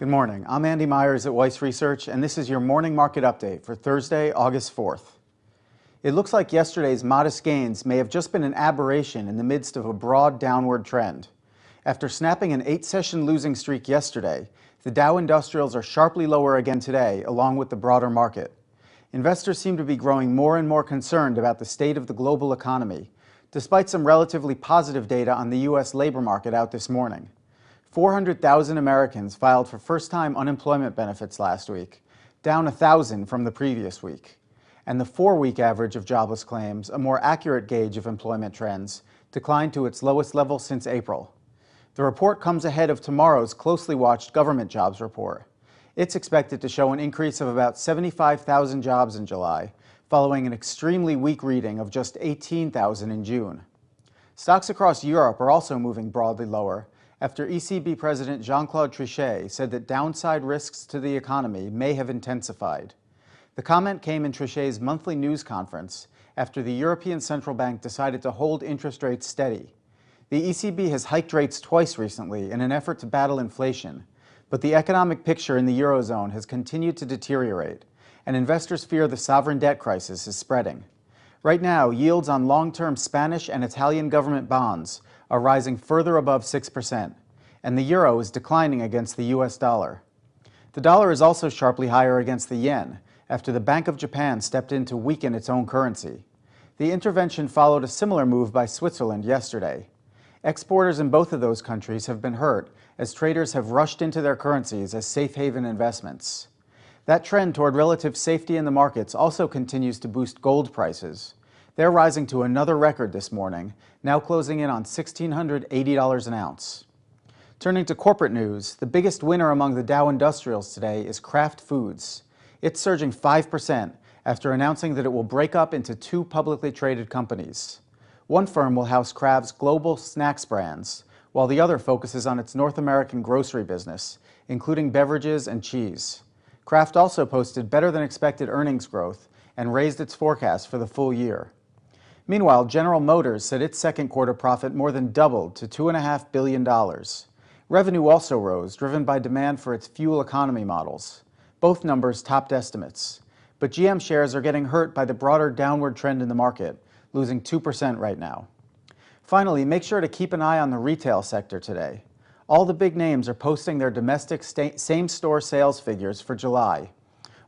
Good morning. I'm Andy Myers at Weiss Research, and this is your morning market update for Thursday, August 4th. It looks like yesterday's modest gains may have just been an aberration in the midst of a broad downward trend. After snapping an 8-session losing streak yesterday, the Dow Industrials are sharply lower again today, along with the broader market. Investors seem to be growing more and more concerned about the state of the global economy, despite some relatively positive data on the U.S. labor market out this morning. 400,000 Americans filed for first-time unemployment benefits last week, down 1,000 from the previous week. And the 4-week average of jobless claims, a more accurate gauge of employment trends, declined to its lowest level since April. The report comes ahead of tomorrow's closely watched government jobs report. It's expected to show an increase of about 75,000 jobs in July, following an extremely weak reading of just 18,000 in June. Stocks across Europe are also moving broadly lower, after ECB President Jean-Claude Trichet said that downside risks to the economy may have intensified. The comment came in Trichet's monthly news conference after the European Central Bank decided to hold interest rates steady. The ECB has hiked rates twice recently in an effort to battle inflation, but the economic picture in the Eurozone has continued to deteriorate, and investors fear the sovereign debt crisis is spreading. Right now, yields on long-term Spanish and Italian government bonds are rising further above 6%, and the euro is declining against the US dollar. The dollar is also sharply higher against the yen, after the Bank of Japan stepped in to weaken its own currency. The intervention followed a similar move by Switzerland yesterday. Exporters in both of those countries have been hurt, as traders have rushed into their currencies as safe haven investments. That trend toward relative safety in the markets also continues to boost gold prices. They're rising to another record this morning, now closing in on $1,680 an ounce. Turning to corporate news, the biggest winner among the Dow Industrials today is Kraft Foods. It's surging 5% after announcing that it will break up into 2 publicly traded companies. One firm will house Kraft's global snacks brands, while the other focuses on its North American grocery business, including beverages and cheese. Kraft also posted better than expected earnings growth and raised its forecast for the full year. Meanwhile, General Motors said its second quarter profit more than doubled to $2.5 billion. Revenue also rose, driven by demand for its fuel economy models. Both numbers topped estimates. But GM shares are getting hurt by the broader downward trend in the market, losing 2% right now. Finally, make sure to keep an eye on the retail sector today. All the big names are posting their domestic same-store sales figures for July.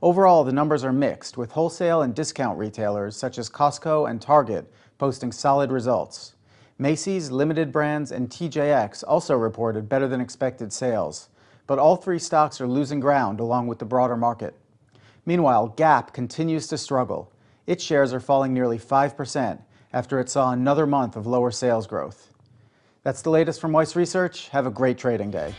Overall, the numbers are mixed, with wholesale and discount retailers such as Costco and Target posting solid results. Macy's, Limited Brands, and TJX also reported better than expected sales, but all 3 stocks are losing ground along with the broader market. Meanwhile, Gap continues to struggle. Its shares are falling nearly 5% after it saw another month of lower sales growth. That's the latest from Weiss Research. Have a great trading day.